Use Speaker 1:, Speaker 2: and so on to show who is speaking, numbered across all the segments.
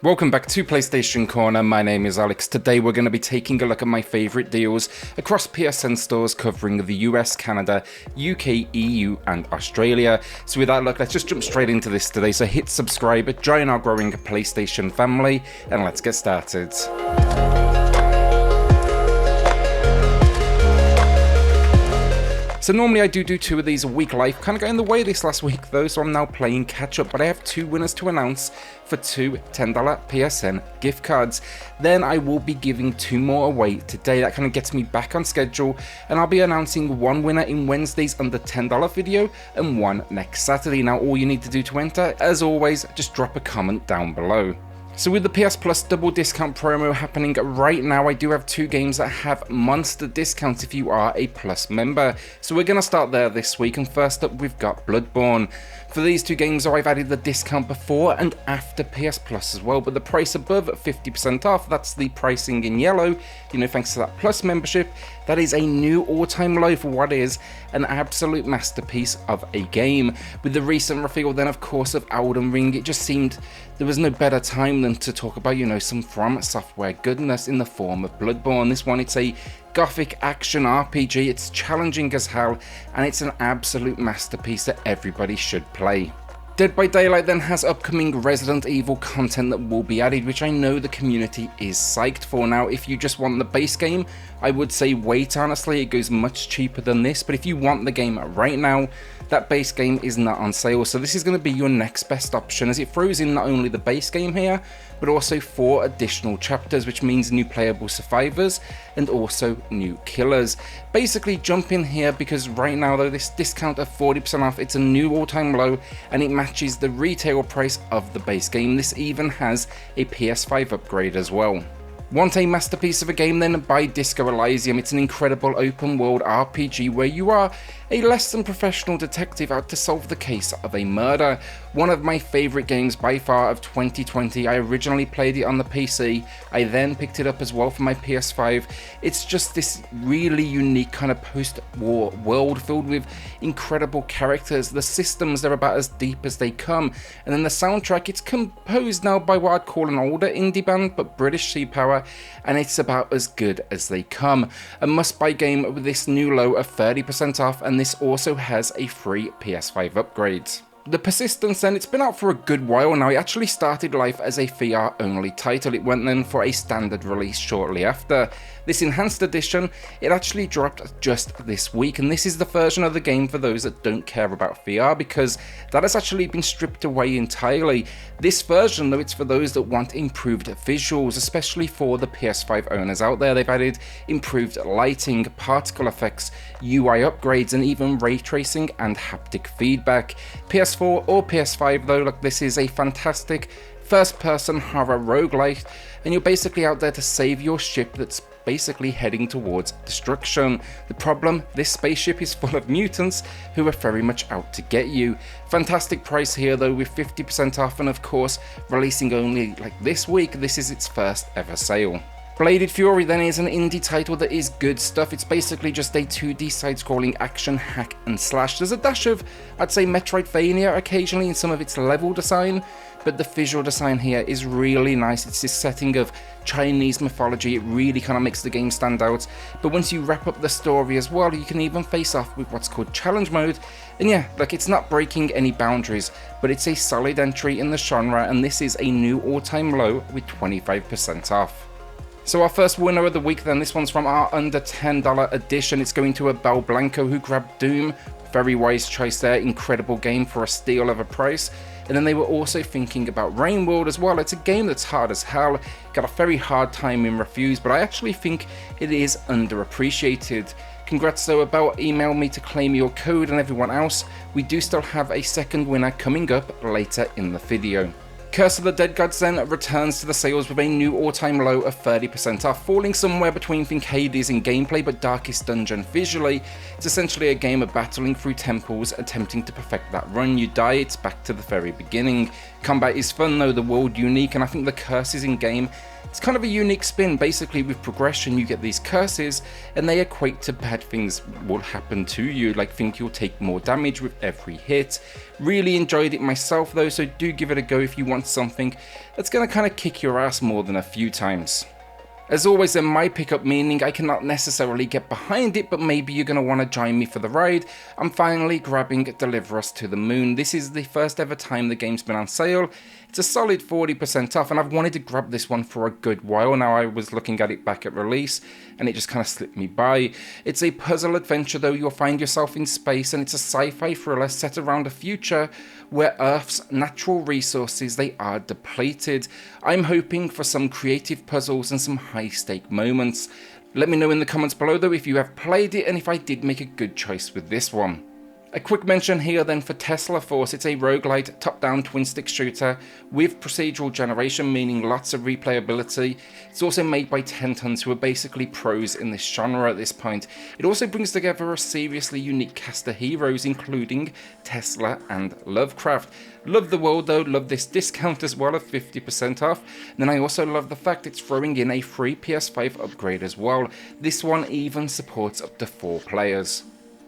Speaker 1: Welcome back to PlayStation Corner. My name is Alex. Today we're going to be taking a look at my favourite deals across PSN stores covering the US, Canada, UK, EU and Australia. So with that luck, let's just jump straight into this today. So hit subscribe, join our growing PlayStation family and let's get started. So normally I do two of these a week live, kind of got in the way this last week though, so I'm now playing catch up, but I have two winners to announce for two $10 PSN gift cards. Then I will be giving two more away today. That kind of gets me back on schedule, and I'll be announcing one winner in Wednesday's under $10 video and one next Saturday. Now all you need to do to enter, as always, just drop a comment down below. So with the PS Plus double discount promo happening right now, I do have two games that have monster discounts if you are a Plus member. So we're going to start there this week, and first up we've got Bloodborne. For these two games I've added the discount before and after PS Plus as well, but the price above 50% off, that's the pricing in yellow, thanks to that Plus membership. That is a new all-time low for what is an absolute masterpiece of a game. With the recent reveal then of course of Elden Ring, it just seemed there was no better time than to talk about, some From Software goodness in the form of Bloodborne. This one, it's a gothic action RPG, it's challenging as hell, and it's an absolute masterpiece that everybody should play. Dead by Daylight then has upcoming Resident Evil content that will be added, which I know the community is psyched for. Now, if you just want the base game, I would say wait, honestly, it goes much cheaper than this, but if you want the game right now, that base game is not on sale, so this is going to be your next best option, as it throws in not only the base game here, but also 4 additional chapters, which means new playable survivors and also new killers. Basically jump in here, because right now though, this discount of 40% off, it's a new all-time low and it matches the retail price of the base game. This even has a PS5 upgrade as well. Want a masterpiece of a game then? Buy Disco Elysium. It's an incredible open world RPG where you are a less than professional detective out to solve the case of a murder. One of my favourite games by far of 2020. I originally played it on the PC, I then picked it up as well for my PS5. It's just this really unique kind of post-war world filled with incredible characters. The systems, they're about as deep as they come, and then the soundtrack, it's composed now by what I'd call an older indie band, but British Sea Power, and it's about as good as they come. A must-buy game with this new low of 30% off, and this also has a free PS5 upgrade. The Persistence then, it's been out for a good while now. It actually started life as a VR only title. It went then for a standard release shortly after. This enhanced edition, it actually dropped just this week, and this is the version of the game for those that don't care about VR, because that has actually been stripped away entirely. This version though, it's for those that want improved visuals, especially for the PS5 owners out there. They've added improved lighting, particle effects, UI upgrades, and even ray tracing and haptic feedback. PS4 or PS5 though, look, this is a fantastic first-person horror roguelike, and you're basically out there to save your ship that's basically heading towards destruction. The problem, this spaceship is full of mutants who are very much out to get you. Fantastic price here though, with 50% off, and of course releasing only this week. This is its first ever sale. Bladed Fury then is an indie title that is good stuff. It's basically just a 2D side-scrolling action hack and slash. There's a dash of, I'd say, Metroidvania occasionally in some of its level design, but the visual design here is really nice. It's this setting of Chinese mythology. It really kind of makes the game stand out. But once you wrap up the story as well, you can even face off with what's called challenge mode. And yeah, it's not breaking any boundaries, but it's a solid entry in the genre, and this is a new all-time low with 25% off. So our first winner of the week then, this one's from our under $10 edition. It's going to Abel Blanco, who grabbed Doom. Very wise choice there, incredible game for a steal of a price. And then they were also thinking about Rain World as well. It's a game that's hard as hell, got a very hard time in reviews, but I actually think it is underappreciated. Congrats though, Abel, email me to claim your code, and everyone else, we do still have a second winner coming up later in the video. Curse of the Dead Gods then returns to the sales with a new all-time low of 30% off, falling somewhere between Hades in gameplay but Darkest Dungeon visually. It's essentially a game of battling through temples, attempting to perfect that run. You die, it's back to the very beginning. Combat is fun though, the world unique, and I think the curses in game, it's kind of a unique spin. Basically with progression you get these curses and they equate to bad things will happen to you, like think you'll take more damage with every hit. Really enjoyed it myself though, so do give it a go if you want something that's gonna kind of kick your ass more than a few times. As always, in my pickup, meaning I cannot necessarily get behind it, but maybe you're going to want to join me for the ride, I'm finally grabbing Deliver Us to the Moon. This is the first ever time the game's been on sale. It's a solid 40% off, and I've wanted to grab this one for a good while now. I was looking at it back at release, and it just kind of slipped me by. It's a puzzle adventure though, you'll find yourself in space, and it's a sci-fi thriller set around a future where Earth's natural resources, they are depleted. I'm hoping for some creative puzzles and some high-stake moments. Let me know in the comments below though if you have played it and if I did make a good choice with this one. A quick mention here then for Tesla Force. It's a roguelite top-down twin-stick shooter with procedural generation, meaning lots of replayability. It's also made by 10 Tons, who are basically pros in this genre at this point. It also brings together a seriously unique cast of heroes, including Tesla and Lovecraft. Love the world though, love this discount as well of 50% off. And then I also love the fact it's throwing in a free PS5 upgrade as well. This one even supports up to 4 players.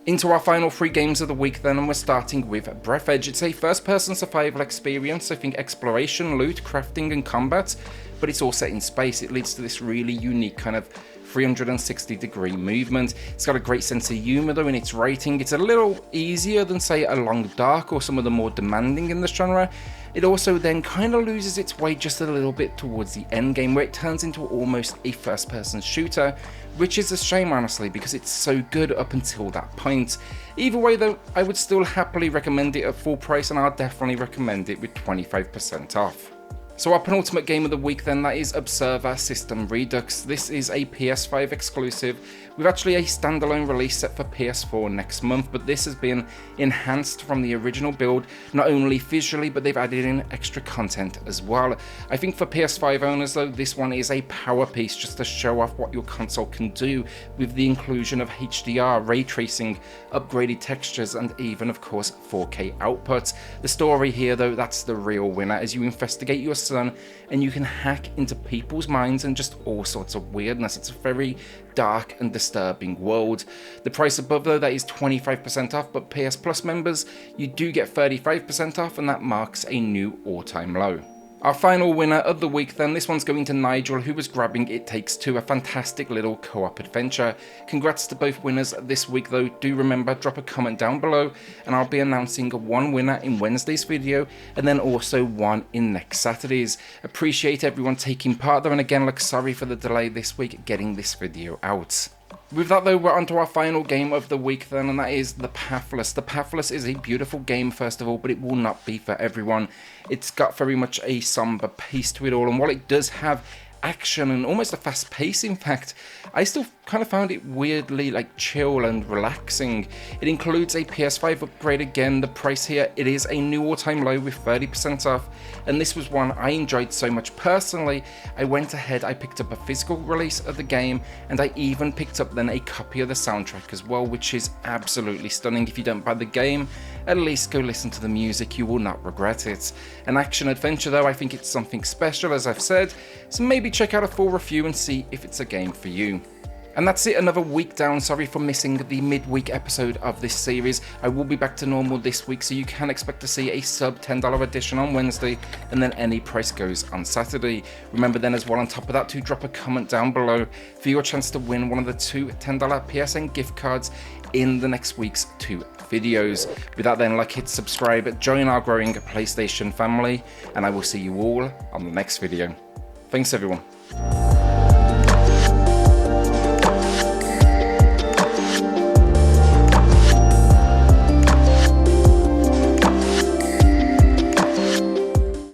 Speaker 1: Into our final 3 games of the week then, and we're starting with Breathedge. It's a first-person survival experience, I think exploration, loot, crafting and combat, but it's all set in space. It leads to this really unique kind of 360-degree movement. It's got a great sense of humour though in its writing. It's a little easier than say A Long Dark or some of the more demanding in the genre. It also then kind of loses its way just a little bit towards the end game, where it turns into almost a first-person shooter, which is a shame honestly, because it's so good up until that point. Either way though, I would still happily recommend it at full price, and I'll definitely recommend it with 25% off. So our penultimate game of the week then, that is Observer System Redux. This is a PS5 exclusive with actually a standalone release set for PS4 next month, but this has been enhanced from the original build, not only visually, but they've added in extra content as well. I think for PS5 owners though, this one is a power piece just to show off what your console can do with the inclusion of HDR, ray tracing, upgraded textures, and even of course 4K output. The story here though, that's the real winner, as you investigate your son and you can hack into people's minds and just all sorts of weirdness. It's a very dark and disturbing world. The price above though, that is 25% off, but PS Plus members, you do get 35% off, and that marks a new all-time low. Our final winner of the week then, this one's going to Nigel, who was grabbing It Takes Two, a fantastic little co-op adventure. Congrats to both winners this week though. Do remember, drop a comment down below and I'll be announcing one winner in Wednesday's video and then also one in next Saturday's. Appreciate everyone taking part there, and again, look, sorry for the delay this week getting this video out. With that though, we're on to our final game of the week then, and that is the Pathless. The Pathless is a beautiful game first of all, but it will not be for everyone. It's got very much a somber pace to it all, and while it does have action and almost a fast pace, in fact, I still kind of found it weirdly like chill and relaxing. It includes a PS5 upgrade again. The price here, it is a new all-time low with 30% off, and this was one I enjoyed so much personally. I went ahead, I picked up a physical release of the game, and I even picked up then a copy of the soundtrack as well, which is absolutely stunning. If you don't buy the game, at least go listen to the music, you will not regret it. An action adventure though, I think it's something special, as I've said, so maybe check out a full review and see if it's a game for you. And that's it, another week down. Sorry for missing the midweek episode of this series. I will be back to normal this week, so you can expect to see a sub $10 edition on Wednesday, and then any price goes on Saturday. Remember then as well, on top of that, to drop a comment down below for your chance to win one of the 2 $10 PSN gift cards in the next week's 2 videos. With that then, like, hit subscribe, join our growing PlayStation family, and I will see you all on the next video. Thanks everyone.